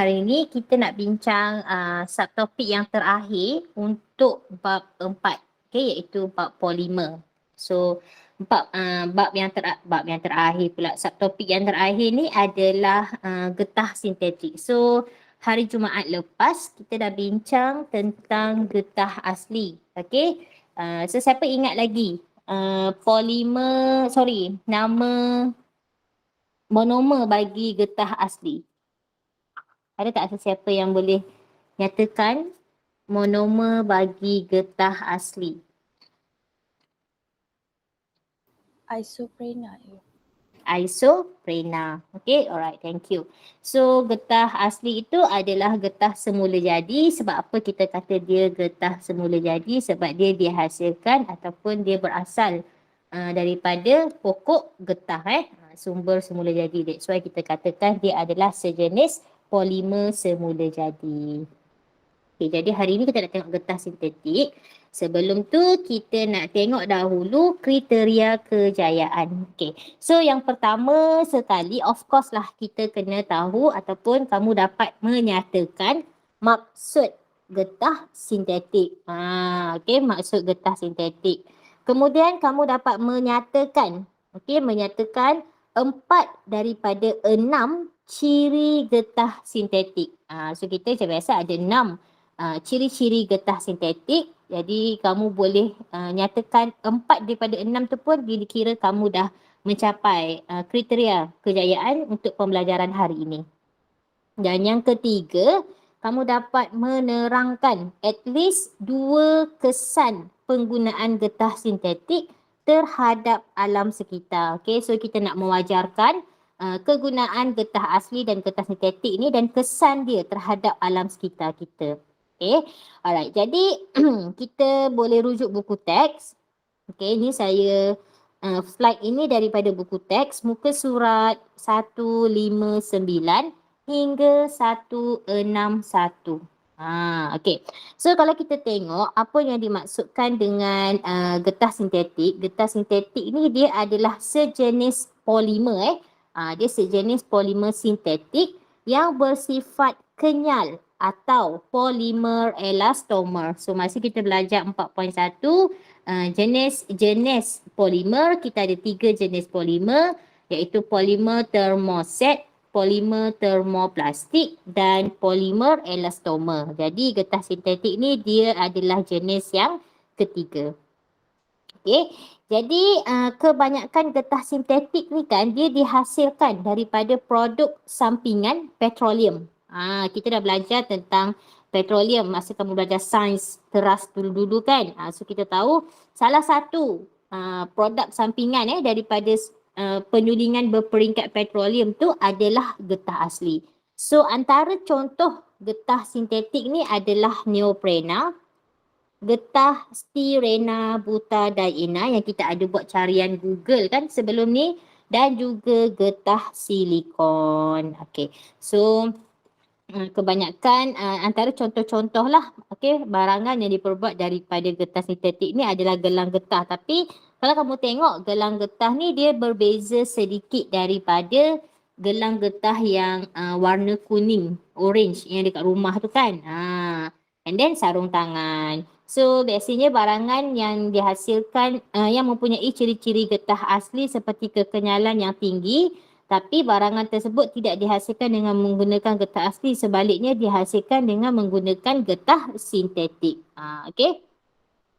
Hari ini kita nak bincang subtopik yang terakhir untuk bab 4, iaitu bab polimer. So bab yang terakhir pula, subtopik yang terakhir ni adalah getah sintetik. So hari Jumaat lepas kita dah bincang tentang getah asli. Okey. So siapa ingat lagi nama monomer bagi getah asli? Ada tak sesiapa yang boleh nyatakan monomer bagi getah asli? Isoprena. Isoprena. Okay, alright, thank you. So getah asli itu adalah getah semula jadi. Sebab apa kita kata dia getah semula jadi? Sebab dia dihasilkan ataupun dia berasal daripada pokok getah, sumber semula jadi. That's why kita katakan dia adalah sejenis polimer semula jadi. Okay, jadi hari ni kita nak tengok getah sintetik. Sebelum tu kita nak tengok dahulu kriteria kejayaan. Okay, so yang pertama sekali of course lah kita kena tahu ataupun kamu dapat menyatakan maksud getah sintetik. Okay, maksud getah sintetik. Kemudian kamu dapat menyatakan, menyatakan 4 daripada 6 ciri getah sintetik. So kita macam biasa ada 6 ciri-ciri getah sintetik. Jadi kamu boleh nyatakan 4 daripada 6 tu pun dikira kamu dah mencapai kriteria kejayaan untuk pembelajaran hari ini. Dan yang ketiga, kamu dapat menerangkan at least 2 kesan penggunaan getah sintetik terhadap alam sekitar. Okay, so kita nak mewajarkan kegunaan getah asli dan getah sintetik ni dan kesan dia terhadap alam sekitar kita. Okay, alright. Jadi kita boleh rujuk buku teks. Okay, ni saya slide ini daripada buku teks muka surat 159 hingga 161. Okay. So kalau kita tengok apa yang dimaksudkan dengan getah sintetik. Getah sintetik ni dia adalah sejenis polimer. Dia sejenis polimer sintetik yang bersifat kenyal atau polimer elastomer. So masa kita belajar 4.1 jenis polimer, kita ada 3 jenis polimer iaitu polimer termoset, polimer termoplastik dan polimer elastomer. Jadi getah sintetik ni dia adalah jenis yang ketiga. Okey. Jadi kebanyakan getah sintetik ni kan dia dihasilkan daripada produk sampingan petroleum. Kita dah belajar tentang petroleum masa kamu belajar sains teras dulu-dulu kan. So kita tahu salah satu produk sampingan daripada penyulingan berperingkat petroleum tu adalah getah asli. So antara contoh getah sintetik ni adalah neoprena, getah styrena butadiene yang kita ada buat carian Google kan sebelum ni, dan juga getah silikon. Okay, so kebanyakan antara contoh-contoh lah barangan yang diperbuat daripada getah sintetik ni adalah gelang getah. Tapi kalau kamu tengok gelang getah ni dia berbeza sedikit daripada gelang getah yang warna kuning, orange yang dekat rumah tu kan. And then sarung tangan. So biasanya barangan yang dihasilkan yang mempunyai ciri-ciri getah asli seperti kekenyalan yang tinggi, tapi barangan tersebut tidak dihasilkan dengan menggunakan getah asli, sebaliknya dihasilkan dengan menggunakan getah sintetik. Okay.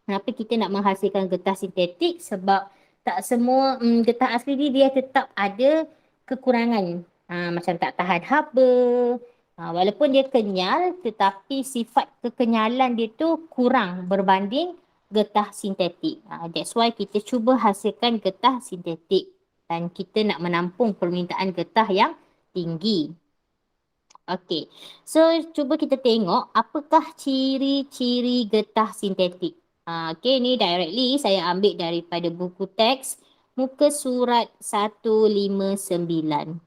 Kenapa kita nak menghasilkan getah sintetik? Sebab tak semua getah asli ni dia tetap ada kekurangan. Macam tak tahan haba. Walaupun dia kenyal tetapi sifat kekenyalan dia tu kurang berbanding getah sintetik. That's why kita cuba hasilkan getah sintetik. Dan kita nak menampung permintaan getah yang tinggi. Okey, so cuba kita tengok apakah ciri-ciri getah sintetik. Okey, ni directly saya ambil daripada buku teks muka surat 159.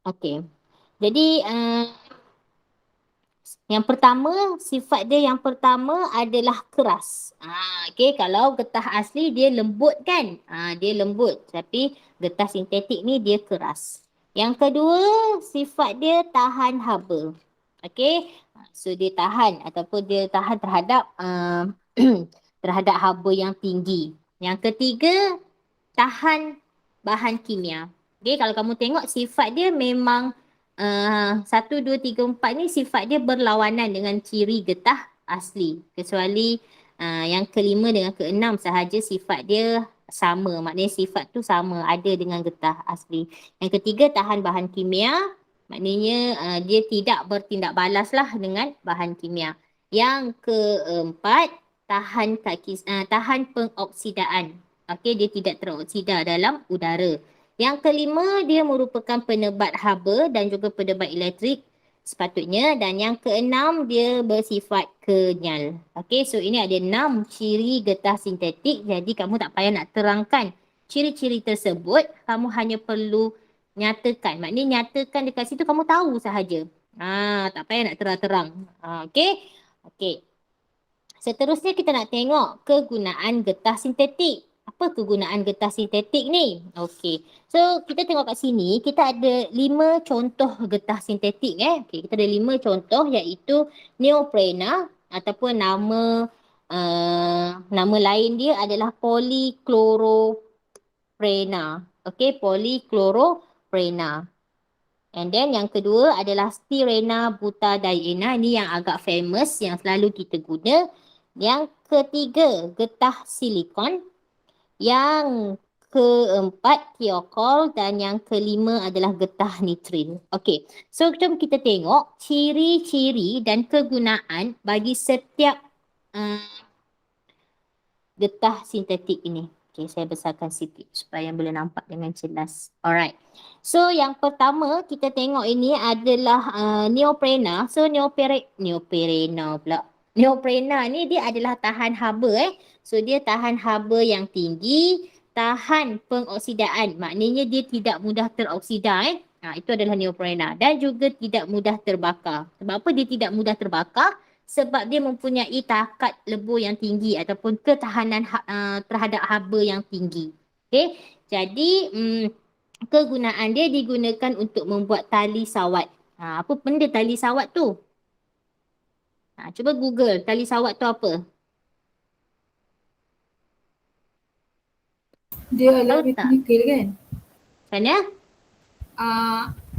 Okey, jadi yang pertama, sifat dia yang pertama adalah keras. Okey, kalau getah asli dia lembut kan? Dia lembut. Tapi getah sintetik ni dia keras. Yang kedua, sifat dia tahan haba. Okey. So dia tahan ataupun dia tahan terhadap terhadap haba yang tinggi. Yang ketiga, tahan bahan kimia. Okey, kalau kamu tengok sifat dia memang 1, 2, 3, 4 ni sifat dia berlawanan dengan ciri getah asli. Kecuali yang kelima dengan keenam sahaja sifat dia sama. Maknanya sifat tu sama ada dengan getah asli. Yang ketiga, tahan bahan kimia. Maknanya dia tidak bertindak balas lah dengan bahan kimia. Yang keempat, tahan pengoksidaan. Okey, dia tidak teroksida dalam udara. Yang kelima, dia merupakan penebat haba dan juga penebat elektrik sepatutnya. Dan yang keenam, dia bersifat kenyal. Okey, so ini ada 6 ciri getah sintetik. Jadi kamu tak payah nak terangkan ciri-ciri tersebut. Kamu hanya perlu nyatakan. Maknanya nyatakan dekat situ kamu tahu sahaja. Tak payah nak terang-terang. Okey. Okey. Seterusnya kita nak tengok kegunaan getah sintetik. Apa kegunaan getah sintetik ni? Okey. So kita tengok kat sini, kita ada 5 contoh getah sintetik Okey, kita ada 5 contoh iaitu neoprena ataupun nama lain dia adalah polychloroprena. Okey, polychloroprena. And then yang kedua adalah styrena butadiena. Ini yang agak famous yang selalu kita guna. Yang ketiga, getah silikon. Yang keempat, thiokol. Dan yang kelima adalah getah nitrin. Okey, so jom kita tengok ciri-ciri dan kegunaan bagi setiap getah sintetik ini. Okey, saya besarkan sikit supaya boleh nampak dengan jelas. Alright. So yang pertama kita tengok ini adalah neoprena. So neoprena pula. Neoprena ni dia adalah tahan haba So dia tahan haba yang tinggi, tahan pengoksidaan. Maknanya dia tidak mudah teroksida itu adalah neoprena dan juga tidak mudah terbakar. Sebab apa dia tidak mudah terbakar? Sebab dia mempunyai takat lebur yang tinggi ataupun ketahanan terhadap haba yang tinggi. Okey, jadi kegunaan dia digunakan untuk membuat tali sawat. Apa benda tali sawat tu? Cuba Google tali sawat tu apa? Dia alat mekanikal kan? Mana?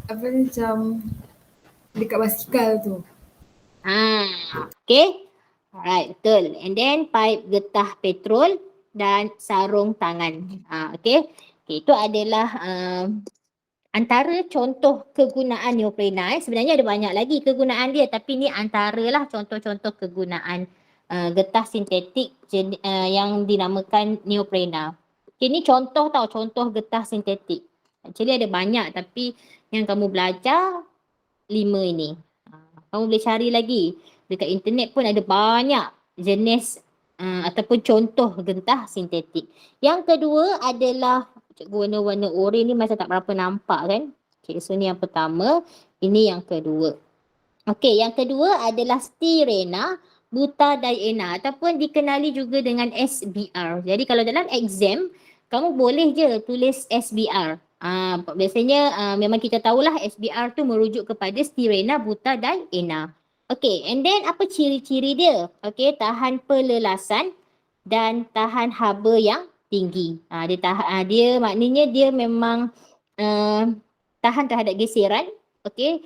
Apa macam dekat basikal tu. Okay. Alright, betul. And then pipe getah petrol dan sarung tangan. Okay. Itu adalah antara contoh kegunaan neoprena. Sebenarnya ada banyak lagi kegunaan dia tapi ni antaralah contoh-contoh kegunaan getah sintetik yang dinamakan neoprena. Okay, ni contoh contoh getah sintetik. Actually ada banyak tapi yang kamu belajar 5 ini. Kamu boleh cari lagi. Dekat internet pun ada banyak jenis ataupun contoh getah sintetik. Yang kedua adalah warna-warna oranye ni macam tak berapa nampak kan. Okay, so ni yang pertama. Ini yang kedua. Okay, yang kedua adalah styrena butadiena ataupun dikenali juga dengan SBR. Jadi kalau dalam exam, kamu boleh je tulis SBR. Biasanya memang kita tahulah SBR tu merujuk kepada styrena butadiena. Okay, and then apa ciri-ciri dia? Okay, tahan pelelasan dan tahan haba yang tinggi. Dia maknanya dia memang tahan terhadap geseran, okay,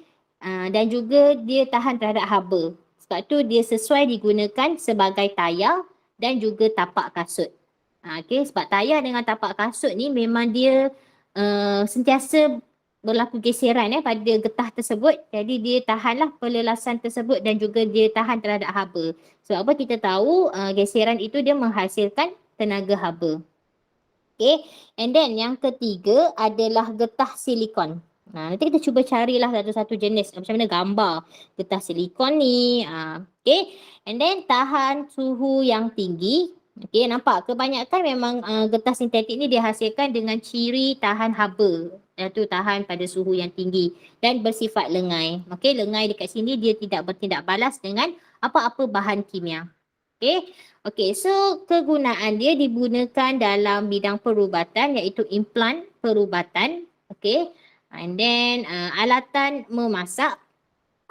dan juga dia tahan terhadap haba. Sebab tu dia sesuai digunakan sebagai tayar dan juga tapak kasut. Okay, sebab tayar dengan tapak kasut ni memang dia sentiasa berlaku geseran pada getah tersebut. Jadi dia tahanlah pelelasan tersebut dan juga dia tahan terhadap haba. Sebab apa kita tahu geseran itu dia menghasilkan tenaga haba. Okay, and then yang ketiga adalah getah silikon. Nanti kita cuba carilah satu-satu jenis macam mana gambar getah silikon ni. Okay, and then tahan suhu yang tinggi. Okay, nampak kebanyakan memang getah sintetik ni dihasilkan dengan ciri tahan haba, iaitu tahan pada suhu yang tinggi dan bersifat lengai. Okay, lengai dekat sini dia tidak bertindak balas dengan apa-apa bahan kimia. Okay, so kegunaan dia digunakan dalam bidang perubatan iaitu implan perubatan. Okay, And then alatan memasak,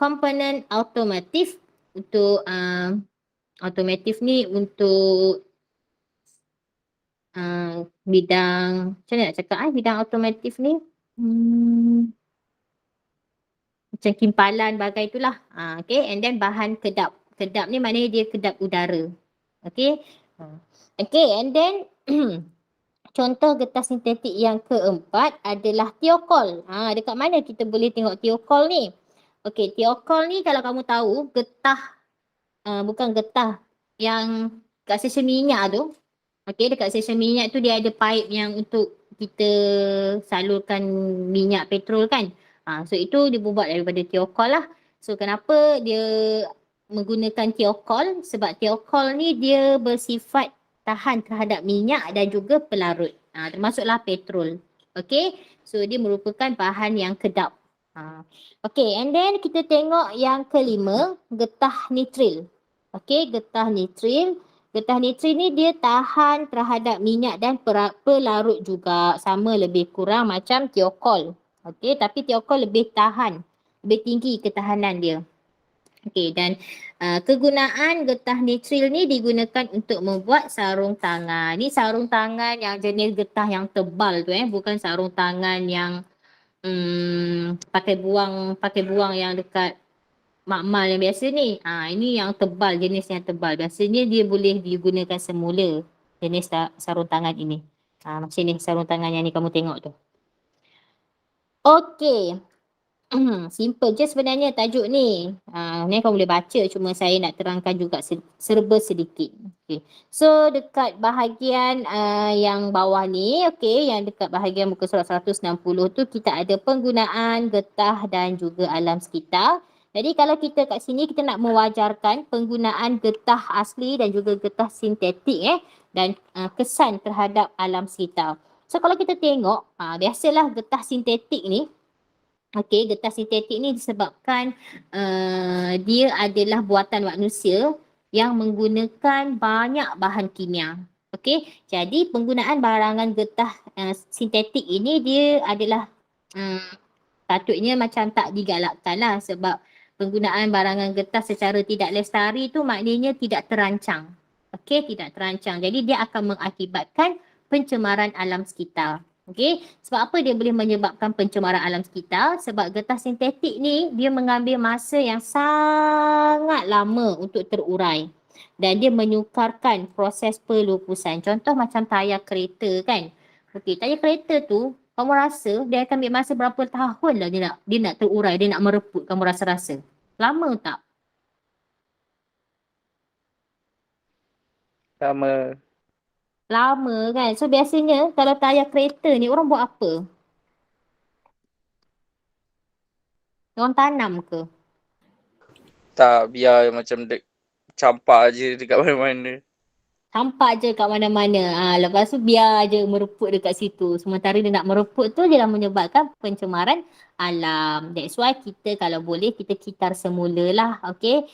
komponen automotif untuk automotif ni untuk bidang, macam mana nak cakap bidang automotif ni? Macam kimpalan bagai itulah. Okay, and then bahan kedap. Kedap ni maknanya dia kedap udara. Okay. Okay, and then contoh getah sintetik yang keempat adalah tiokol. Dekat mana kita boleh tengok tiokol ni? Okay, tiokol ni kalau kamu tahu getah, bukan getah yang kat stesen minyak tu. Okay, dekat stesen minyak tu dia ada pipe yang untuk kita salurkan minyak petrol kan. So itu dia buat daripada tiokol lah. So kenapa dia menggunakan tiokol? Sebab tiokol ni dia bersifat tahan terhadap minyak dan juga pelarut. Termasuklah petrol. Okay, so dia merupakan bahan yang kedap. Okay, and then kita tengok yang kelima, getah nitril. Okay, getah nitril. Getah nitril ni dia tahan terhadap minyak dan pelarut juga. Sama lebih kurang macam tiokol. Okay, tapi tiokol lebih tahan. Lebih tinggi ketahanan dia. Okay, dan kegunaan getah nitril ni digunakan untuk membuat sarung tangan. Ni sarung tangan yang jenis getah yang tebal tu bukan sarung tangan yang pakai buang yang dekat makmal yang biasa ni. Ini yang tebal, jenis yang tebal. Biasanya dia boleh digunakan semula jenis sarung tangan ini. Macam ni sarung tangan yang ni kamu tengok tu. Okey. Simple je sebenarnya tajuk ni. Ni kamu boleh baca, cuma saya nak terangkan juga serba sedikit. Okay. So dekat bahagian yang bawah ni, okay, yang dekat bahagian muka surat 160 tu kita ada penggunaan getah dan juga alam sekitar. Jadi kalau kita kat sini kita nak mewajarkan penggunaan getah asli dan juga getah sintetik dan kesan terhadap alam sekitar. So kalau kita tengok, biasalah getah sintetik ni, okay, getah sintetik ni disebabkan dia adalah buatan manusia yang menggunakan banyak bahan kimia. Okay, jadi penggunaan barangan getah sintetik ini dia adalah patutnya macam tak digalakkan lah, sebab penggunaan barangan getah secara tidak lestari tu maknanya tidak terancang. Okay, tidak terancang. Jadi dia akan mengakibatkan pencemaran alam sekitar. Okay, sebab apa dia boleh menyebabkan pencemaran alam sekitar? Sebab getah sintetik ni dia mengambil masa yang sangat lama untuk terurai dan dia menyukarkan proses pelupusan. Contoh macam tayar kereta kan. Okay, tayar kereta tu kamu rasa dia akan ambil masa berapa tahun lah dia nak terurai, dia nak mereput, kamu rasa-rasa. Lama tak? Lama. Lama kan. So biasanya kalau tayar kereta ni orang buat apa? Orang tanam ke? Tak, biar macam campak je dekat mana-mana. Tampak je kat mana-mana. Lepas tu biar je mereput dekat situ. Sementara dia nak mereput tu dia dah menyebabkan pencemaran alam. That's why kita kalau boleh kita kitar semula lah. Okay.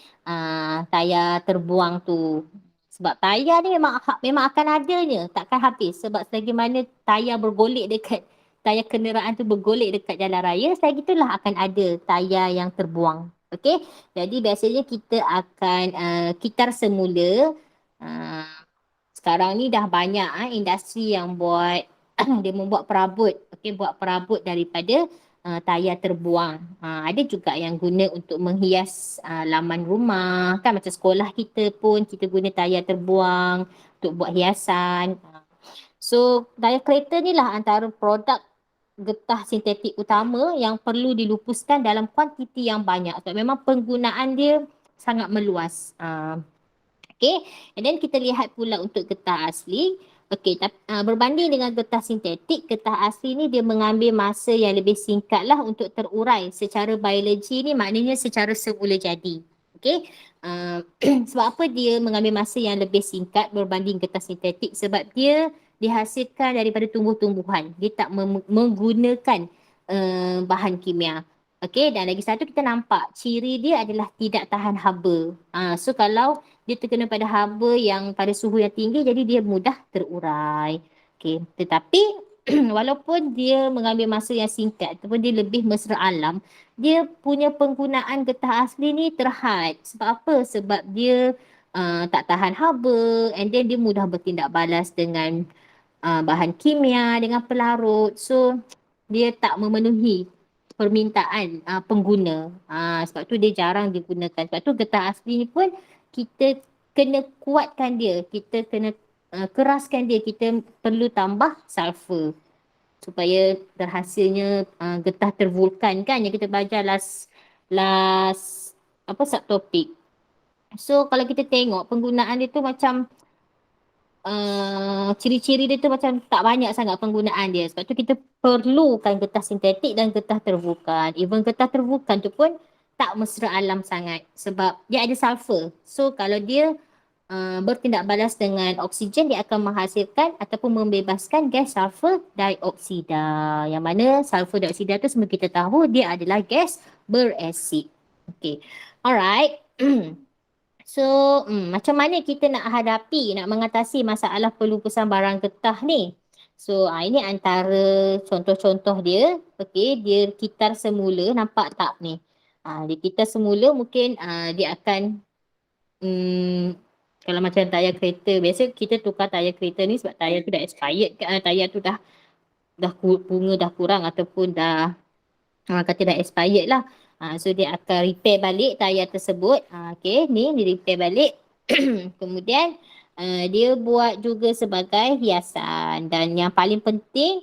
Tayar terbuang tu. Sebab tayar ni memang akan adanya. Takkan habis. Sebab selagi mana tayar bergolek dekat, tayar kenderaan tu bergolek dekat jalan raya, selagi itulah akan ada tayar yang terbuang. Okay. Jadi biasanya kita akan kitar semula. Sekarang ni dah banyak industri yang buat dia membuat perabot, okey, buat perabot daripada tayar terbuang. Ada juga yang guna untuk menghias laman rumah kan, macam sekolah kita pun kita guna tayar terbuang untuk buat hiasan. So tayar kereta ni lah antara produk getah sintetik utama yang perlu dilupuskan dalam kuantiti yang banyak sebab memang penggunaan dia sangat meluas. Okay, and then kita lihat pula untuk getah asli. Okay, berbanding dengan getah sintetik, getah asli ni dia mengambil masa yang lebih singkat lah untuk terurai. Secara biologi ni maknanya secara semula jadi. Okay, sebab apa dia mengambil masa yang lebih singkat berbanding getah sintetik? Sebab dia dihasilkan daripada tumbuh-tumbuhan. Dia tak menggunakan bahan kimia. Okay, dan lagi satu kita nampak ciri dia adalah tidak tahan haba. So kalau dia terkena pada haba yang pada suhu yang tinggi, jadi dia mudah terurai. Okay, tetapi walaupun dia mengambil masa yang singkat ataupun dia lebih mesra alam, dia punya penggunaan getah asli ni terhad. Sebab apa? Sebab dia tak tahan haba, and then dia mudah bertindak balas dengan bahan kimia, dengan pelarut. So dia tak memenuhi permintaan pengguna. Sebab tu dia jarang digunakan. Sebab tu getah asli ni pun kita kena kuatkan dia, kita kena keraskan dia, kita perlu tambah sulfur supaya terhasilnya getah tervulkan kan yang kita belajar last apa subtopik. So kalau kita tengok penggunaan dia tu macam ciri-ciri dia tu macam tak banyak sangat penggunaan dia. Sebab tu kita perlukan getah sintetik dan getah tervulkan. Even getah tervulkan tu pun tak mesra alam sangat sebab dia ada sulfur. So kalau dia bertindak balas dengan oksigen, dia akan menghasilkan ataupun membebaskan gas sulfur dioksida. Yang mana sulfur dioksida tu semua kita tahu dia adalah gas berasid. Okay. Alright. So, macam mana kita nak hadapi, nak mengatasi masalah pelupusan barang getah ni? So, ini antara contoh-contoh dia. Okey, dia kitar semula, nampak tak ni? Dia kitar semula mungkin dia akan, kalau macam tayar kereta, biasa kita tukar tayar kereta ni sebab tayar tu dah expired kan, tayar tu bunga dah kurang ataupun dah orang kata dah expired lah. So dia akan repair balik tayar tersebut. Okay, ni dia repair balik. Kemudian dia buat juga sebagai hiasan. Dan yang paling penting,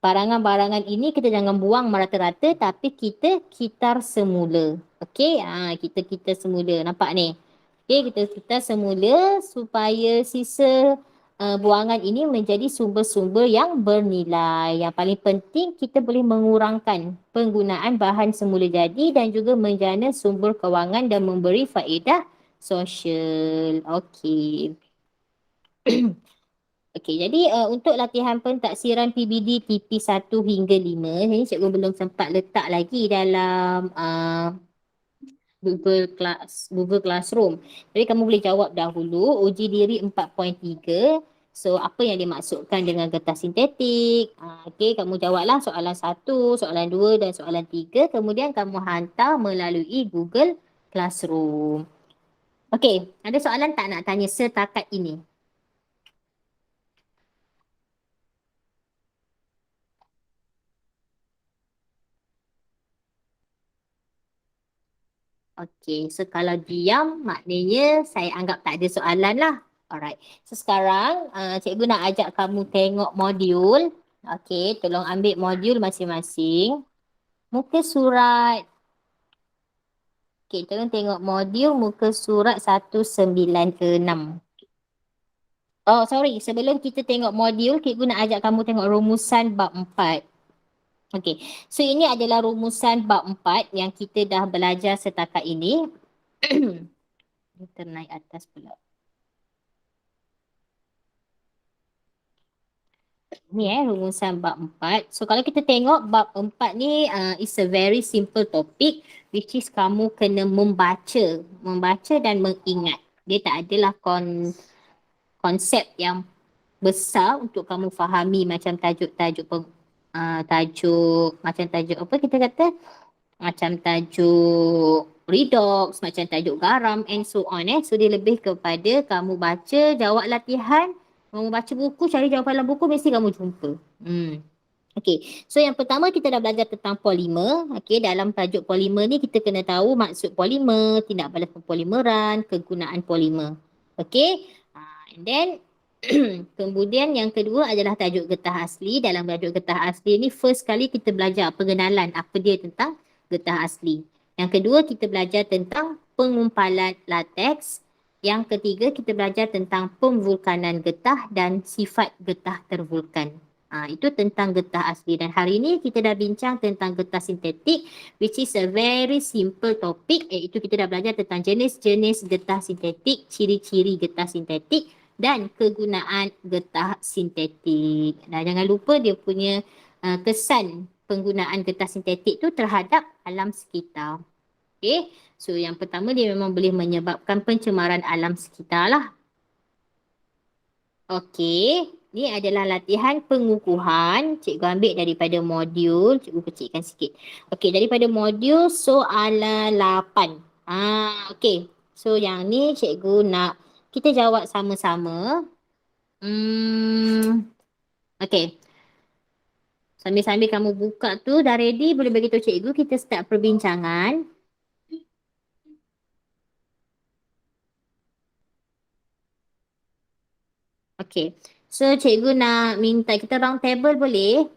barangan-barangan ini kita jangan buang merata-rata tapi kita kitar semula. Okay, kita semula. Nampak ni? Okay, kita kitar semula supaya sisa buangan ini menjadi sumber-sumber yang bernilai. Yang paling penting kita boleh mengurangkan penggunaan bahan semula jadi dan juga menjana sumber kewangan dan memberi faedah sosial. Okey. Okey, jadi untuk latihan pentaksiran PBD TP1 hingga 5, ini cikgu belum sempat letak lagi dalam Google Classroom. Jadi kamu boleh jawab dahulu uji diri 4.3. So apa yang dimaksudkan dengan getah sintetik? Okey, kamu jawablah soalan 1, soalan 2 dan soalan 3. Kemudian kamu hantar melalui Google Classroom. Okey, ada soalan tak nak tanya setakat ini? Okey, so kalau diam maknanya saya anggap tak ada soalan lah. Alright, so sekarang cikgu nak ajak kamu tengok modul. Okey, tolong ambil modul masing-masing. Muka surat. Okey, tolong tengok modul muka surat 196. Oh, sorry. Sebelum kita tengok modul, cikgu nak ajak kamu tengok rumusan bab 4. Okey, so ini adalah rumusan bab 4 yang kita dah belajar setakat ini. Kita naik atas pula. Ni rumusan bab 4. So kalau kita tengok bab 4 ni is a very simple topic which is kamu kena membaca dan mengingat. Dia tak adalah konsep yang besar untuk kamu fahami macam tajuk macam tajuk apa kita kata? Macam tajuk redox, macam tajuk garam and so on. So dia lebih kepada kamu baca, jawab latihan, kamu baca buku, cari jawapan dalam buku, mesti kamu jumpa. Okay, so yang pertama kita dah belajar tentang polimer. Okay, dalam tajuk polimer ni kita kena tahu maksud polimer, tindak balas pempolimeran, kegunaan polimer. Okay, and then kemudian yang kedua adalah tajuk getah asli. Dalam tajuk getah asli ni first kali kita belajar pengenalan apa dia tentang getah asli. Yang kedua kita belajar tentang pengumpalan lateks. Yang ketiga kita belajar tentang pemvulkanan getah dan sifat getah tervulkan. Itu tentang getah asli dan hari ini kita dah bincang tentang getah sintetik which is a very simple topic iaitu kita dah belajar tentang jenis-jenis getah sintetik, ciri-ciri getah sintetik dan kegunaan getah sintetik. Dan jangan lupa dia punya kesan penggunaan getah sintetik tu terhadap alam sekitar. Okay, so yang pertama dia memang boleh menyebabkan pencemaran alam sekitar lah. Okay, Ni adalah latihan pengukuhan. Cikgu ambil daripada modul. Cikgu kecilkan sikit. Okey, daripada modul soalan 8. Okey. So yang ni cikgu nak kita jawab sama-sama. Okey. Sambil-sambil kamu buka tu dah ready, boleh bagi tahu cikgu, kita start perbincangan. Okey. So cikgu nak minta kita round table boleh?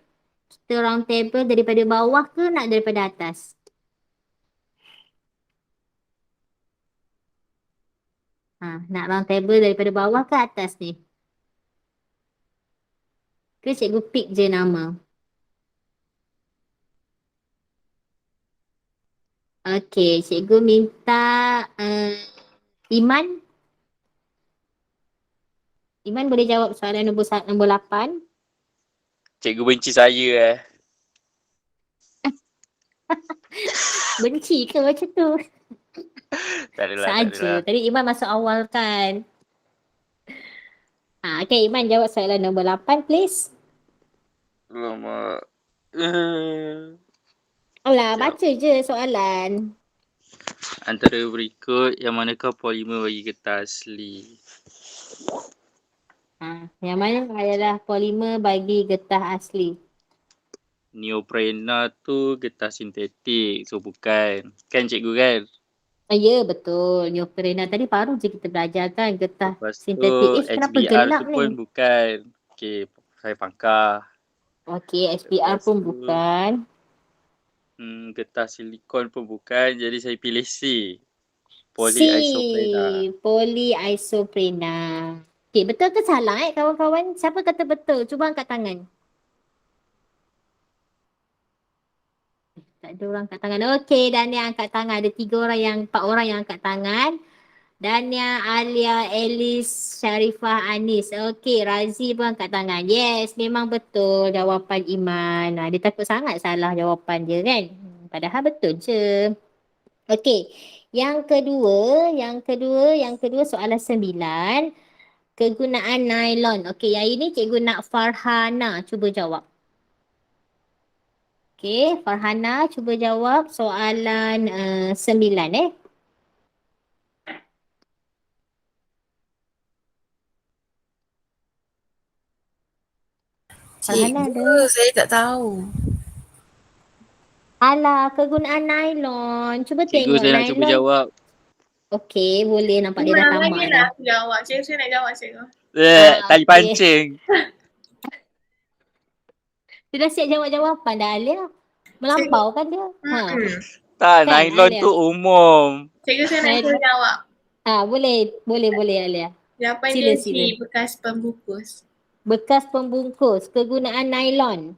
Kita round table daripada bawah ke nak daripada atas? Nak round table daripada bawah ke atas ni? Ke cikgu pick je nama? Okey, cikgu minta Iman. Iman boleh jawab soalan nombor 8. Cikgu benci saya Benci ke macam tu? Tak adalah, tak Saja. adalah. Tadi Iman masuk awal kan? Okey, Iman jawab soalan nombor 8 please. Alamak. Alah, Sekejap. baca je soalan. Antara berikut yang manakah polimer bagi getah asli? Yang mana adalah polimer bagi getah asli? Neoprena tu getah sintetik. So bukan. Kan cikgu kan? Ya, betul. Neoprena tadi baru je kita belajar kan getah Lepas tu sintetik. Kenapa HBr gelap tu ni? pun bukan. Okay, saya pangkah. Okey, SPR Lepas pun tu, bukan. Getah silikon pun bukan. Jadi saya pilih C. C. Polyisoprena. Polyisoprena. Okey, betul ke salah kawan-kawan? Siapa kata betul? Cuba angkat tangan. Tak ada orang angkat tangan. Okey, Dania angkat tangan. Ada 4 orang yang angkat tangan. Dania, Alia, Elis, Sharifah, Anis. Okey, Razi pun angkat tangan. Yes, memang betul jawapan Iman. Dia takut sangat salah jawapan dia kan? Padahal betul je. Okey, yang kedua soalan 9. Kegunaan nylon. Okey, yang ini cikgu nak Farhana cuba jawab. Okey, Farhana cuba jawab soalan 9 Farhana ada. Cikgu, saya tak tahu. Alah, kegunaan nylon. Cuba Cikgu tengok saya nak cuba nylon. jawab. Okey, boleh nampak dia dah tamak dah. Aku jawab. Cikgu saya nak jawab cikgu. Tali okey. pancing. Dia dah siap jawab jawapan dah Alia. Melampau kan dia? Tak, Kan, nylon Alia? tu umum. Cikgu saya nak Nylon. jawab. Boleh Alia. Jawapan Sila, dia C, sila. bekas pembungkus. Bekas pembungkus, kegunaan nylon.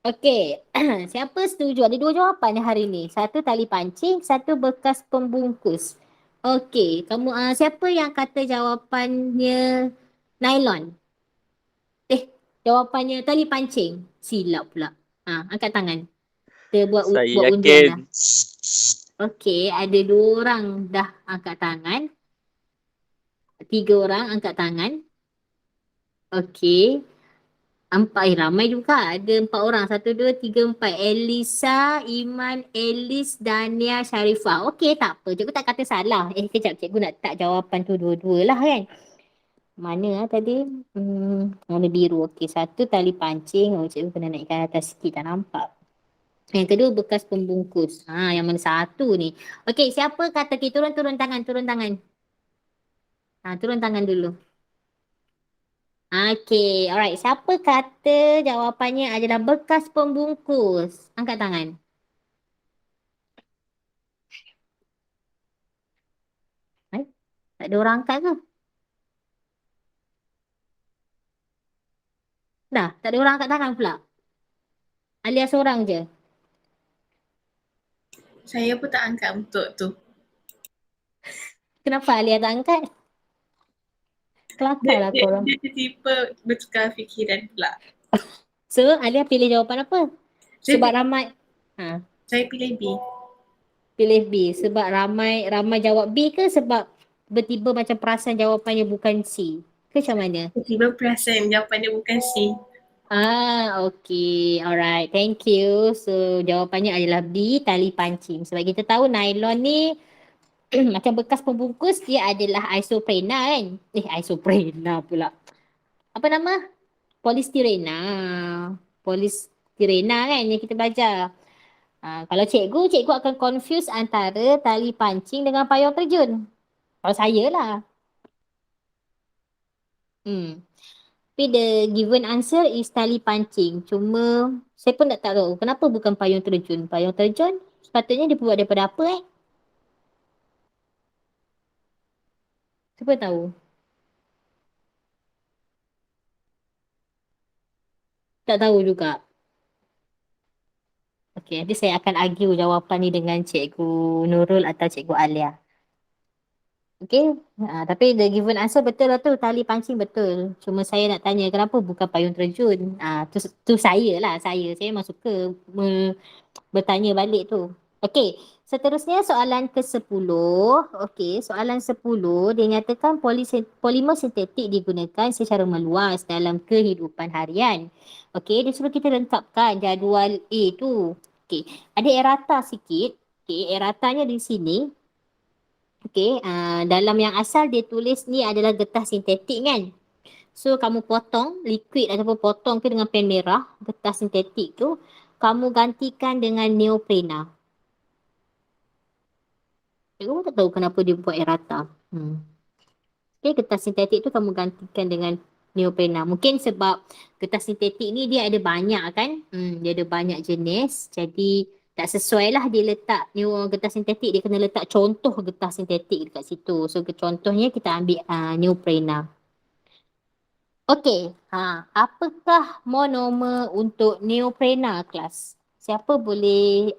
Okey, siapa setuju? Ada 2 jawapan hari ni. Satu tali pancing, satu bekas pembungkus. Okey, kamu siapa yang kata jawapannya nylon? Jawapannya tali pancing. Silap pula. Angkat tangan. Kita buat Saya undian dah. yakin. Okey, ada 2 orang dah angkat tangan. 3 orang angkat tangan. Okey. 4, ramai juga. Ada 4 orang. 1, 2, 3, 4. Elisa, Iman, Elis, Dania, Sharifah. Okey, tak apa. Cikgu tak kata salah. Kejap. Cikgu nak tak jawapan tu dua-dua lah kan. Mana tadi? Warna biru. Okey, 1 tali pancing. Cikgu kena naikkan atas sikit. Tak nampak. Yang kedua bekas pembungkus. Yang mana 1 ni. Okey, siapa kata turun tangan. Turun tangan dulu. Okey, alright. Siapa kata jawapannya adalah bekas pembungkus? Angkat tangan. Tak ada orang angkat ke? Dah, tak ada orang angkat tangan pula. Alia seorang je. Saya pun tak angkat untuk tu. Kenapa Alia tak angkat? Kelakar lah korang. Dia tiba-tiba bertukar fikiran pula. So, Alia pilih jawapan apa? Sebab ramai. Saya pilih B. Pilih B. Sebab ramai jawab B ke sebab tiba-tiba macam perasan jawapannya bukan C? Ke macam mana? Tiba perasan jawapan dia bukan C. Okay. Alright. Thank you. So, jawapannya adalah B, tali pancing. Sebab kita tahu nylon ni macam bekas pembungkus, dia adalah isoprena kan? Isoprena pula. Apa nama? Polistirena. Polistirena kan yang kita belajar. Kalau cikgu akan confuse antara tali pancing dengan payung terjun. Kalau saya lah. Tapi the given answer is tali pancing. Cuma saya pun tak tahu kenapa bukan payung terjun. Payung terjun sepatutnya dia buat daripada apa Siapa tahu? Tak tahu juga. Okey, nanti saya akan argue jawapan ni dengan Cikgu Nurul atau Cikgu Alia. Okey, tapi the given answer betul lah tu, tali pancing betul. Cuma saya nak tanya kenapa bukan payung terjun. Tu saya lah, saya memang suka bertanya balik tu. Okey, seterusnya soalan ke-10. Okey, soalan 10 dia nyatakan polimer sintetik digunakan secara meluas dalam kehidupan harian. Okey, dia suruh kita lengkapkan jadual A tu. Okey, ada errata sikit. Okey, erratanya di sini. Okey, dalam yang asal dia tulis ni adalah getah sintetik kan. So kamu potong liquid ataupun potong ke dengan pen merah, getah sintetik tu, kamu gantikan dengan neoprena. Cikgu tak tahu kenapa dia buat errata. Okay, getah sintetik tu kamu gantikan dengan neoprena. Mungkin sebab getah sintetik ni dia ada banyak kan. Dia ada banyak jenis. Jadi tak sesuai lah dia letak getah sintetik. Dia kena letak contoh getah sintetik dekat situ. So contohnya kita ambil neoprena. Okey, apakah monomer untuk neoprena kelas? Siapa boleh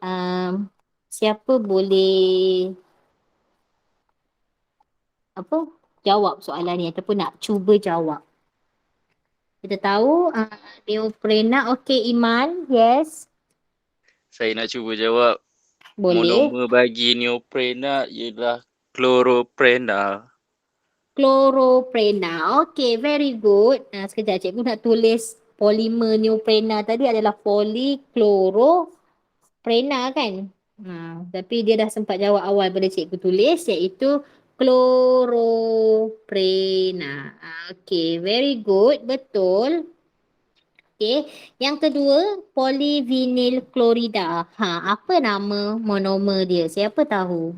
jawab soalan ni ataupun nak cuba jawab? Kita tahu neoprena. Okey, Iman, yes. Saya nak cuba jawab. Boleh. Monomer bagi neoprena ialah chloroprena. Chloroprena. Okey, very good. Sekejap cikgu nak tulis polimer neoprena tadi adalah polychloroprena kan? Tapi dia dah sempat jawab awal pada cikgu tulis iaitu chloroprena. Okey, very good. Betul. Okey, yang kedua polyvinyl klorida. Apa nama monomer dia? Siapa tahu?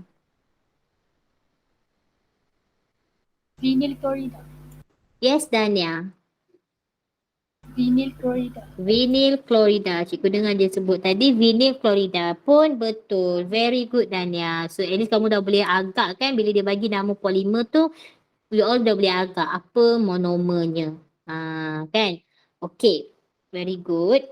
Vinyl chlorida. Yes, Dania. Vinyl chlorida. Vinyl klorida. Cikgu dengar dia sebut tadi vinyl klorida pun betul. Very good, Dania. So at least kamu dah boleh agak kan bila dia bagi nama polimer tu, we all dah boleh agak apa monomernya. Kan? Okay. Very good.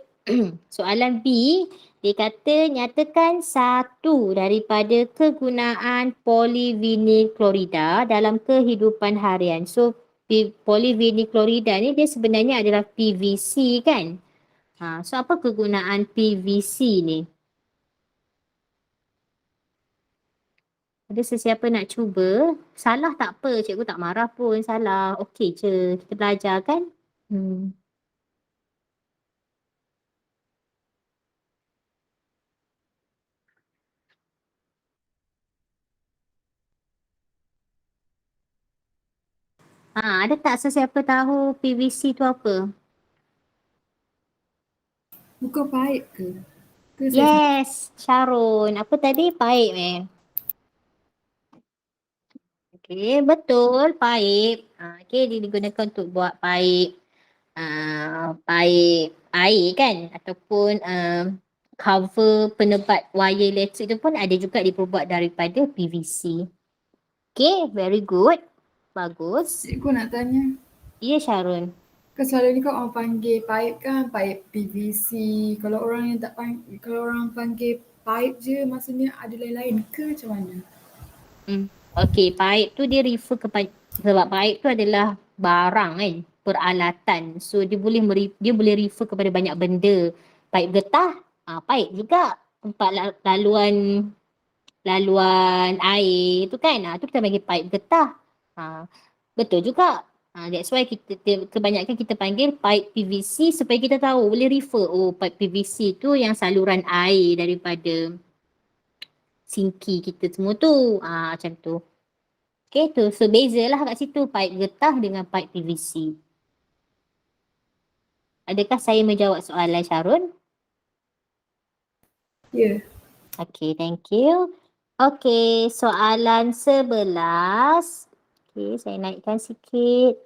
Soalan B, dia kata nyatakan satu daripada kegunaan polyvinyl klorida dalam kehidupan harian. So polyvinyl klorida ni dia sebenarnya adalah PVC kan? So apa kegunaan PVC ni? Ada sesiapa nak cuba? Salah tak apa, cikgu tak marah pun. Salah, okey je. Kita belajar kan? Ada tak sesiapa tahu PVC tu apa? Bukan paip ke? Yes, Sharon. Apa tadi? Paip Okey, betul. Paip. Okey, dia digunakan untuk buat paip. Paip air kan? Ataupun cover penebat wire elektrik tu pun ada juga diperbuat daripada PVC. Okey, very good. Bagus. Cikgu nak tanya. Ya, Sharon. Kan selalu ni kan orang panggil paip kan, paip PVC. Kalau orang yang tak panggil, kalau orang panggil paip je maksudnya ada lain-lain ke macam mana? Okey, paip tu dia refer kepada, sebab paip tu adalah barang kan, peralatan. So dia boleh refer kepada banyak benda. Paip getah, paip juga tempat laluan air tu kan. Tu kita panggil paip getah. Betul juga. That's why kebanyakan kita panggil pipe PVC supaya kita tahu, boleh refer, oh pipe PVC tu yang saluran air daripada sinki kita semua tu. Macam tu. Okay tu. So bezalah kat situ pipe getah dengan pipe PVC. Adakah saya menjawab soalan Syarul? Ya. Okay, thank you. Okay, soalan 11. Okay, saya naikkan sikit.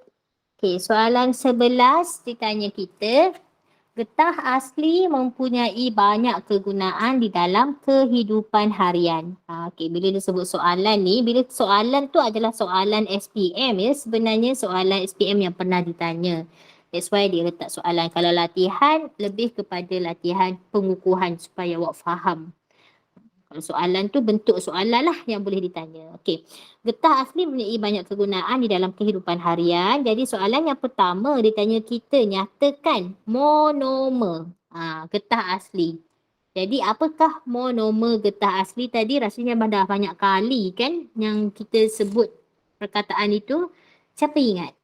Okay, soalan 11 ditanya kita, getah asli mempunyai banyak kegunaan di dalam kehidupan harian. Okay, bila disebut soalan ni, bila soalan tu adalah soalan SPM ya, sebenarnya soalan SPM yang pernah ditanya. That's why dia letak soalan. Kalau latihan, lebih kepada latihan pengukuhan supaya awak faham. Kalau soalan tu bentuk soalan lah yang boleh ditanya. Okey. Getah asli mempunyai banyak kegunaan di dalam kehidupan harian. Jadi soalan yang pertama ditanya kita, nyatakan monomer getah asli. Jadi apakah monomer getah asli tadi? Rasanya dah banyak kali kan yang kita sebut perkataan itu. Siapa ingat?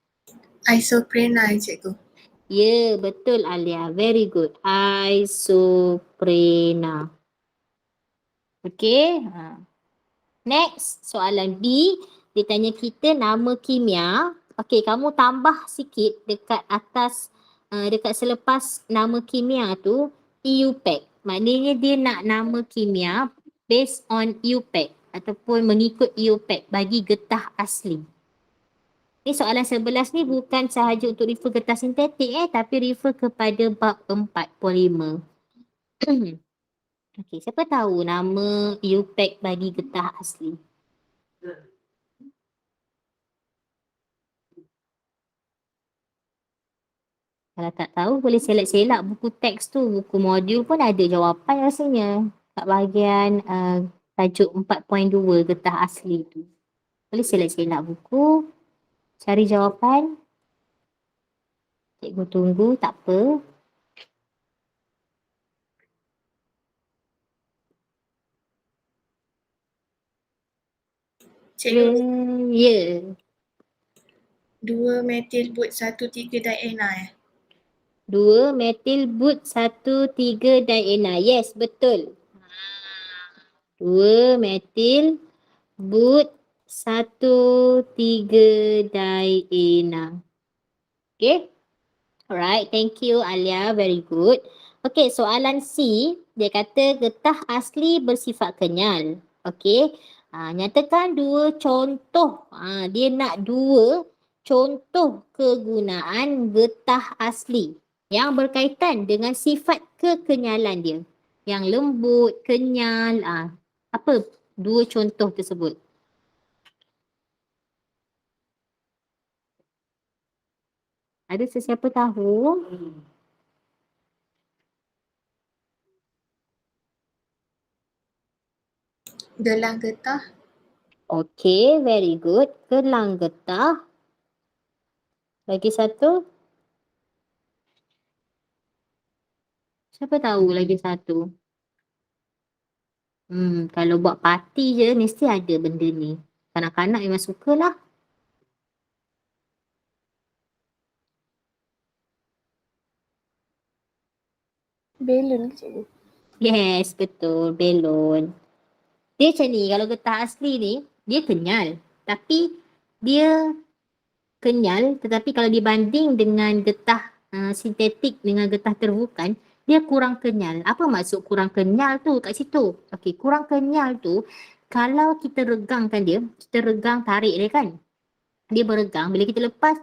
Isoprena cikgu. Ya, betul Alia. Very good. Isoprena. Okey. Next, soalan B. Dia tanya kita nama kimia. Okey, kamu tambah sikit dekat atas, dekat selepas nama kimia tu, EUPAC. Maknanya dia nak nama kimia based on EUPAC ataupun mengikut EUPAC bagi getah asli. Ni soalan 11 ni bukan sahaja untuk refer getah sintetik tapi refer kepada bab 4 polimer. Okey, siapa tahu nama EUPAC bagi getah asli? Kalau tak tahu boleh selak-selak buku teks tu, buku modul pun ada jawapan rasanya kat bahagian tajuk 4.2 getah asli tu. Boleh selak-selak buku, cari jawapan. Cikgu tunggu, tak apa. Cikgu, Ya. 2 metil but 1,3 diena 2 metil but 1,3 diena. Yes, betul. 2 metil but 1,3 diena. Okay. Alright, thank you Alia, very good. Okay, soalan C, dia kata getah asli bersifat kenyal. Okay, nyatakan 2 contoh. Dia nak 2 contoh kegunaan getah asli yang berkaitan dengan sifat kekenyalan dia. Yang lembut, kenyal, apa 2 contoh tersebut? Ada sesiapa tahu? Gelang getah. Okay, very good. Gelang getah. Lagi satu? Siapa tahu lagi satu? Kalau buat parti je mesti ada benda ni. Kanak-kanak memang sukalah. Belon ke cikgu? Yes, betul. Belon. Dia macam ni, kalau getah asli ni, dia kenyal. Tapi dia kenyal, tetapi kalau dibanding dengan getah sintetik dengan getah terbukan, dia kurang kenyal. Apa maksud kurang kenyal tu kat situ? Okey, kurang kenyal tu, kalau kita regangkan dia, kita regang tarik dia kan? Dia beregang, bila kita lepas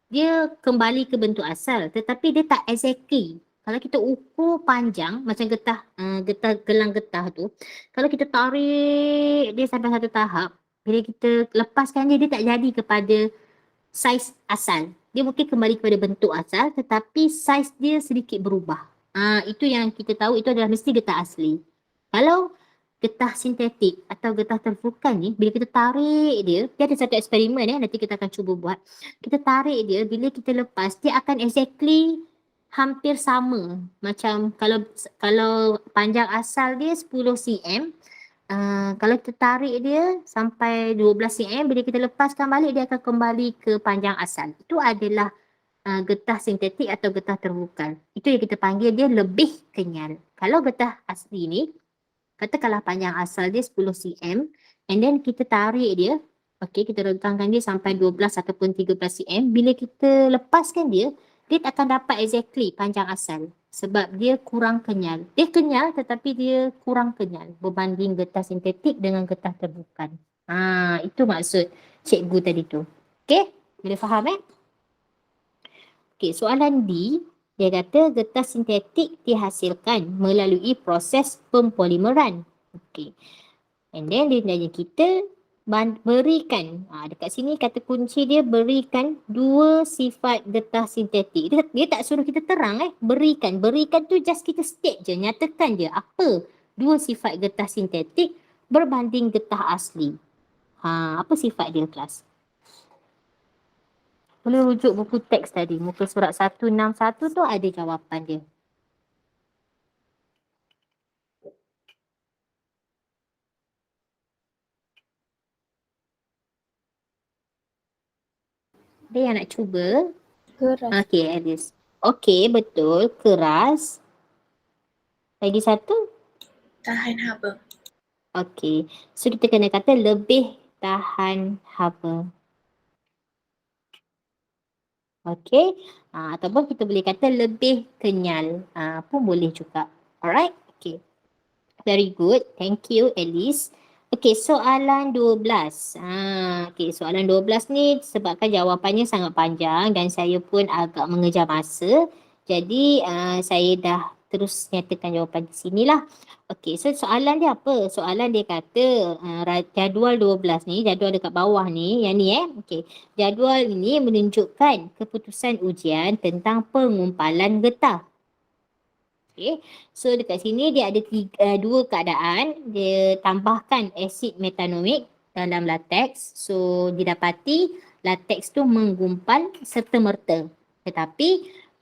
dia kembali ke bentuk asal, tetapi dia tak exactly. Kalau kita ukur panjang macam gelang getah tu, kalau kita tarik dia sampai satu tahap, bila kita lepaskan dia tak jadi kepada saiz asal. Dia mungkin kembali kepada bentuk asal tetapi saiz dia sedikit berubah. Itu yang kita tahu, itu adalah mesti getah asli. Kalau getah sintetik atau getah terbukan ni, bila kita tarik dia ada satu eksperimen nanti kita akan cuba buat. Kita tarik dia, bila kita lepas, dia akan exactly hampir sama. Macam kalau panjang asal dia 10 cm, kalau kita tarik dia sampai 12 cm, bila kita lepaskan balik dia akan kembali ke panjang asal. Itu adalah getah sintetik atau getah terbukal. Itu yang kita panggil dia lebih kenyal. Kalau getah asli ni, katakanlah panjang asal dia 10 cm and then kita tarik dia, okey, kita rentangkan dia sampai 12 ataupun 13 cm. Bila kita lepaskan dia akan dapat exactly panjang asal sebab dia kurang kenyal. Dia kenyal tetapi dia kurang kenyal berbanding getah sintetik dengan getah terbukal. Itu maksud cikgu tadi tu. Okey, boleh faham Okey, soalan D, dia kata getah sintetik dihasilkan melalui proses pempolimeran. Okey. And then dia tanya kita berikan. Dekat sini kata kunci dia berikan dua sifat getah sintetik. Dia tak suruh kita terang berikan. Berikan tu just kita state je, nyatakan je apa dua sifat getah sintetik berbanding getah asli. Apa sifat dia kelas? Boleh rujuk buku teks tadi, muka surat 161 tu ada jawapan dia. Ada yang nak cuba? Keras. Okey, Alice. Okey, betul. Keras. Lagi satu? Tahan haba. Okey. So kita kena kata lebih tahan haba. Okey. Ataupun kita boleh kata lebih kenyal. Pun boleh juga. Alright? Okey. Very good. Thank you, Alice. Okey, soalan 12. Okey, soalan 12 ni sebabkan jawapannya sangat panjang dan saya pun agak mengejar masa. Jadi, saya dah terus nyatakan jawapan di sinilah. Okey, so soalan dia apa? Soalan dia kata jadual 12 ni, jadual dekat bawah ni, yang ni Okey, jadual ini menunjukkan keputusan ujian tentang pengumpalan getah. Okay. So dekat sini dia ada dua keadaan. Dia tambahkan asid metanoik dalam lateks. So didapati lateks tu menggumpal serta-merta. Tetapi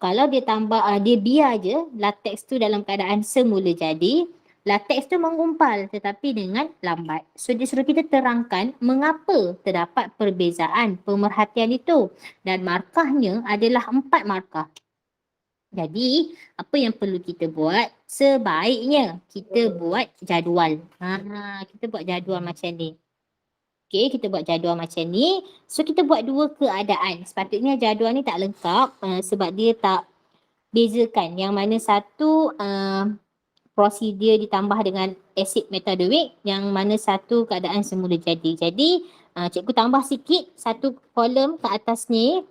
kalau dia tambah, dia biar je lateks tu dalam keadaan semula jadi, lateks tu menggumpal tetapi dengan lambat. So dia suruh kita terangkan mengapa terdapat perbezaan pemerhatian itu. Dan markahnya adalah 4 markah. Jadi, apa yang perlu kita buat? Sebaiknya kita buat jadual. Kita buat jadual macam ni. Okey, kita buat jadual macam ni. So, kita buat dua keadaan. Sepatutnya jadual ni tak lengkap sebab dia tak bezakan. Yang mana satu prosedur ditambah dengan asid metadoik, yang mana satu keadaan semula jadi. Jadi, cikgu tambah sikit satu kolom ke atas ni.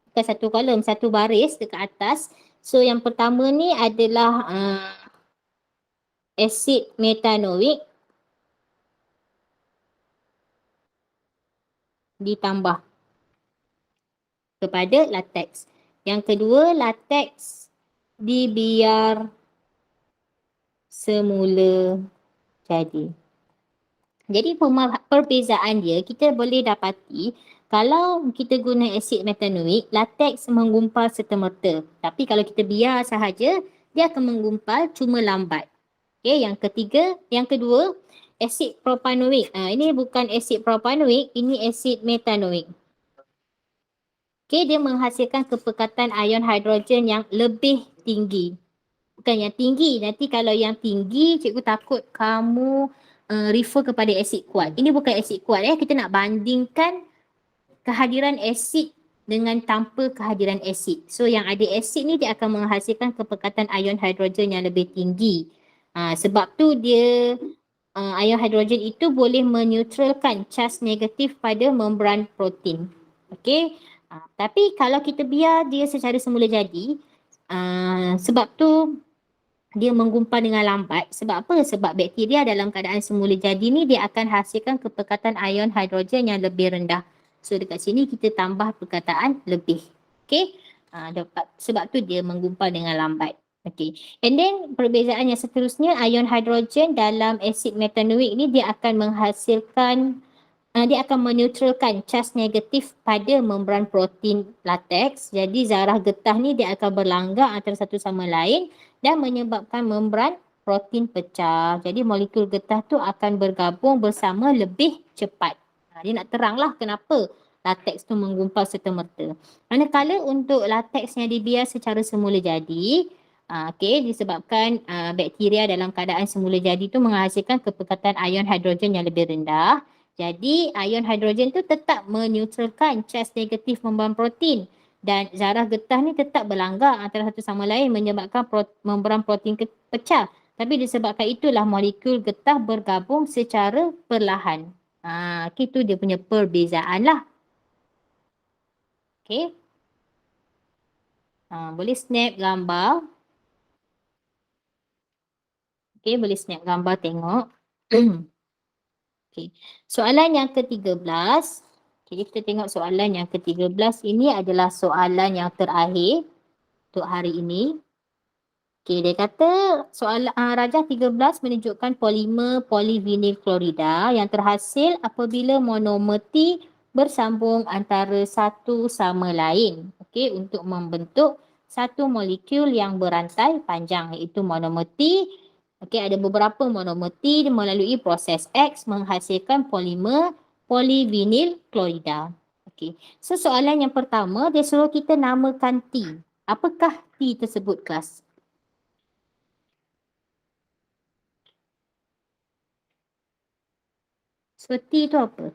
Bukan satu kolom, satu baris dekat atas. So yang pertama ni adalah asid metanoik ditambah kepada lateks. Yang kedua, lateks dibiar semula jadi. Jadi perbezaan dia kita boleh dapati kalau kita guna asid metanoik, lateks menggumpal serta-merta. Tapi kalau kita biar sahaja, dia akan menggumpal cuma lambat. Okey, yang kedua, asid propanoik. Ini bukan asid propanoik, ini asid metanoik. Okey, dia menghasilkan kepekatan ion hidrogen yang lebih tinggi. Bukan yang tinggi, nanti kalau yang tinggi, cikgu takut kamu refer kepada asid kuat. Ini bukan asid kuat kita nak bandingkan kehadiran asid dengan tanpa kehadiran asid. So yang ada asid ni dia akan menghasilkan kepekatan ion hidrogen yang lebih tinggi. Sebab tu dia ion hidrogen itu boleh meneutralkan charge negatif pada membran protein. Okey. Tapi kalau kita biar dia secara semula jadi, sebab tu dia menggumpal dengan lambat. Sebab apa? Sebab bakteria dalam keadaan semula jadi ni dia akan hasilkan kepekatan ion hidrogen yang lebih rendah. So dekat sini kita tambah perkataan lebih. Okay. Sebab tu dia menggumpal dengan lambat. Okay. And then perbezaan yang seterusnya, ion hidrogen dalam asid metanoik ni dia akan menghasilkan, dia akan meneutralkan charge negatif pada membran protein lateks. Jadi zarah getah ni dia akan berlanggar antara satu sama lain dan menyebabkan membran protein pecah. Jadi molekul getah tu akan bergabung bersama lebih cepat. Dia nak teranglah kenapa lateks tu menggumpal serta-merta. Manakala untuk lateks yang dibiar secara semula jadi, disebabkan bakteria dalam keadaan semula jadi tu menghasilkan kepekatan ion hidrogen yang lebih rendah. Jadi ion hidrogen tu tetap meneutralkan charge negatif membran protein dan zarah getah ni tetap berlanggar antara satu sama lain menyebabkan membran protein pecah. Tapi disebabkan itulah molekul getah bergabung secara perlahan. Itu dia punya perbezaan lah. Okay. Boleh snap gambar. Okay, boleh snap gambar tengok. Okay. Soalan yang ke-13. Okay, kita tengok soalan yang ke-13. Ini adalah soalan yang terakhir untuk hari ini. Okay, dia kata soalan rajah 13 menunjukkan polimer polyvinyl klorida yang terhasil apabila monomer T bersambung antara satu sama lain. Okay, untuk membentuk satu molekul yang berantai panjang iaitu monomer T. Okay, ada beberapa monomer T melalui proses X menghasilkan polimer polyvinyl klorida. Okay, so soalan yang pertama dia suruh kita namakan T. Apakah T tersebut, kelas? So T itu apa?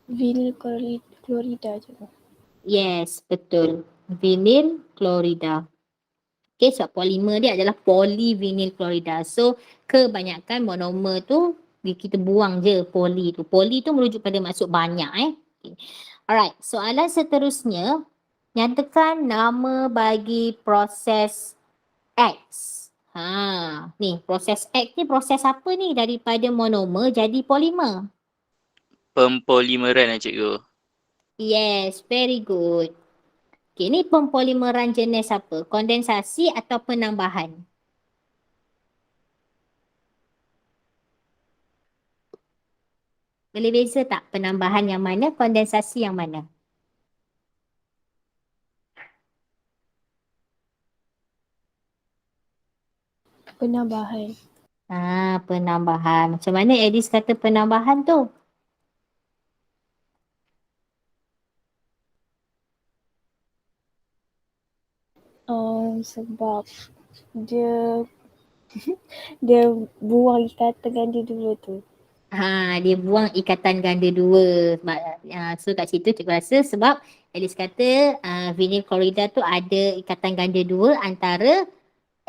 Vinyl klorida je. Yes, betul. Vinyl klorida. Okay, sebab polimer dia adalah polyvinyl klorida. So, kebanyakan monomer tu kita buang je poly tu. Poly tu merujuk pada maksud banyak Okay. Alright, soalan seterusnya. Nyatakan nama bagi proses X. Ni proses X ni proses apa ni daripada monomer jadi polimer? Pempolimeran cikgu. Yes, very good. Okay, ni pempolimeran jenis apa? Kondensasi atau penambahan? Boleh beza tak penambahan yang mana, kondensasi yang mana? Penambahan. Penambahan. Macam mana Edis kata penambahan tu? Sebab dia dia buang ikatan ganda dua tu. Dia buang ikatan ganda dua. So kat situ cikgu rasa sebab Edis kata vinyl klorida tu ada ikatan ganda dua antara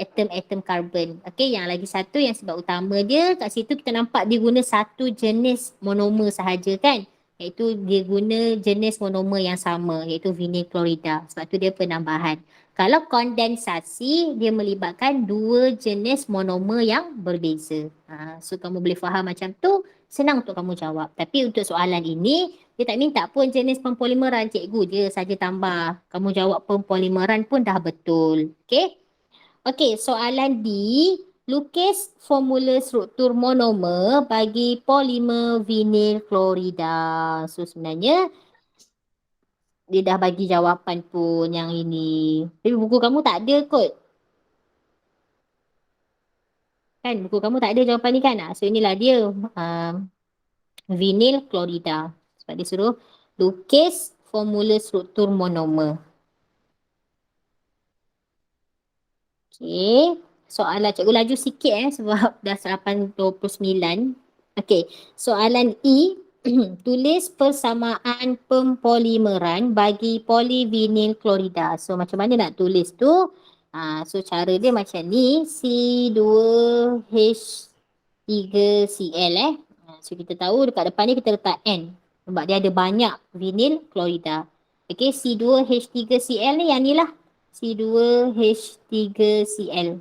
atom-atom karbon. Okay, yang lagi satu yang sebab utama dia kat situ kita nampak dia guna satu jenis monomer sahaja kan. Iaitu dia guna jenis monomer yang sama iaitu vinyl klorida. Sebab tu dia penambahan. Kalau kondensasi dia melibatkan dua jenis monomer yang berbeza. So kamu boleh faham macam tu, senang untuk kamu jawab. Tapi untuk soalan ini dia tak minta pun jenis pempolimeran, cikgu je saja tambah. Kamu jawab pempolimeran pun dah betul. Okay? Okey, soalan D. Lukis formula struktur monomer bagi polimer vinyl klorida. So sebenarnya dia dah bagi jawapan pun yang ini. Tapi buku kamu tak ada kot. Kan buku kamu tak ada jawapan ni kan? So inilah dia. Vinyl klorida. Sebab dia suruh lukis formula struktur monomer. Okey. Soalan cikgu laju sikit sebab dah 8:29. Okey. Soalan E. Tulis persamaan pempolimeran bagi polyvinyl klorida. So macam mana nak tulis tu? So cara dia macam ni. C2H3Cl So kita tahu dekat depan ni kita letak N. Sebab dia ada banyak vinyl klorida. Okey, C2H3Cl ni yang ni lah. C2H3Cl.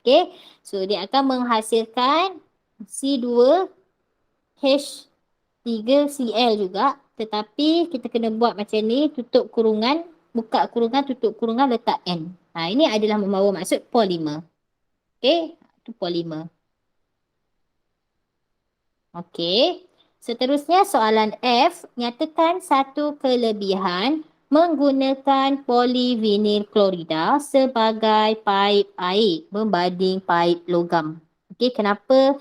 Okay, so dia akan menghasilkan C2H3Cl juga. Tetapi kita kena buat macam ni, tutup kurungan, buka kurungan, tutup kurungan, letak N. Ini adalah membawa maksud polimer. Okay, itu polimer. Okay, seterusnya soalan F, nyatakan satu kelebihan menggunakan polivinil klorida sebagai paip air membanding paip logam. Okey, kenapa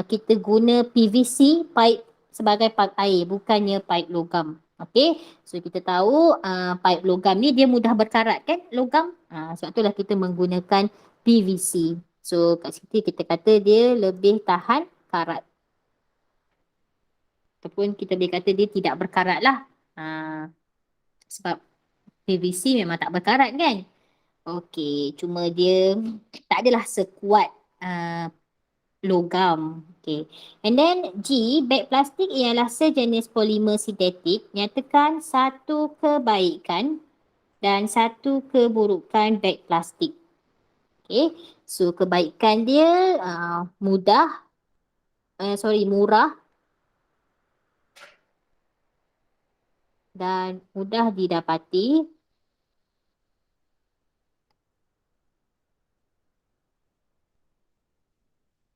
kita guna PVC paip sebagai paip air bukannya paip logam? Okey, so kita tahu paip logam ni dia mudah berkarat kan, logam. Sebab itulah kita menggunakan PVC. So kat situ kita kata dia lebih tahan karat. Ataupun kita boleh kata dia tidak berkarat lah. Sebab PVC memang tak berkarat kan. Okey, cuma dia tak adalah sekuat logam. Okey. And then G, beg plastik ialah sejenis polimer sintetik. Nyatakan satu kebaikan dan satu keburukan beg plastik. Okey. So kebaikan dia murah dan mudah didapati.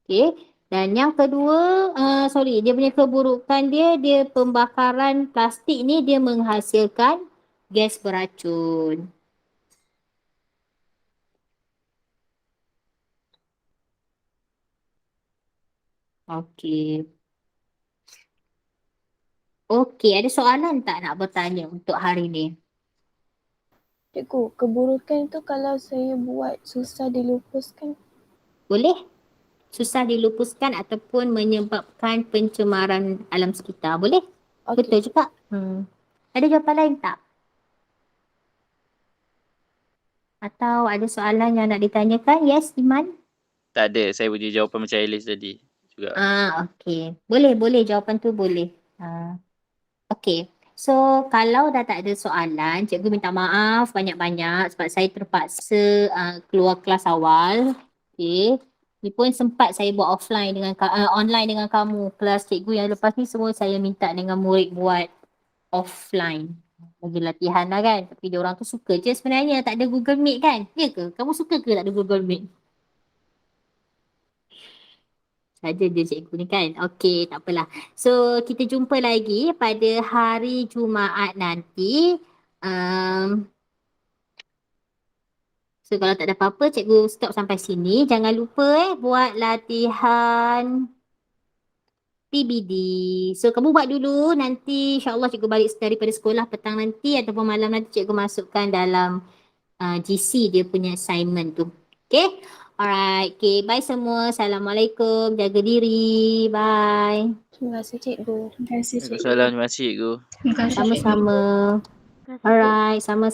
Okey. Dan yang kedua, dia punya keburukan dia pembakaran plastik ni dia menghasilkan gas beracun. Okey. Okey, ada soalan tak nak bertanya untuk hari ni? Cikgu, keburukan tu kalau saya buat susah dilupuskan. Boleh? Susah dilupuskan ataupun menyebabkan pencemaran alam sekitar. Boleh? Okey. Betul juga. Ada jawapan lain tak? Atau ada soalan yang nak ditanyakan? Yes, Iman? Tak ada, saya punya jawapan macam Alice tadi juga. Okey. Boleh jawapan tu boleh. Okey. So, kalau dah tak ada soalan, cikgu minta maaf banyak-banyak sebab saya terpaksa keluar kelas awal. Okey. Ni pun sempat saya buat online dengan kamu. Kelas cikgu yang lepas ni semua saya minta dengan murid buat offline. Bagi latihan lah kan. Tapi dia orang tu suka je sebenarnya tak ada Google Meet kan? Ya ke? Kamu suka ke tak ada Google Meet? Saja je cikgu ni kan. Okey, tak apalah. So, kita jumpa lagi pada hari Jumaat nanti. So, kalau tak ada apa-apa, cikgu stop sampai sini. Jangan lupa buat latihan PBD. So, kamu buat dulu. Nanti insyaAllah cikgu balik daripada sekolah petang nanti ataupun malam nanti cikgu masukkan dalam GC dia punya assignment tu. Okay? Alright. Okay, bye semua. Assalamualaikum. Jaga diri. Bye. Terima kasih cikgu. Terima kasih cikgu. Waalaikumsalam, terima kasih cikgu. Terima kasih cikgu. Sama-sama. Alright. Sama-sama.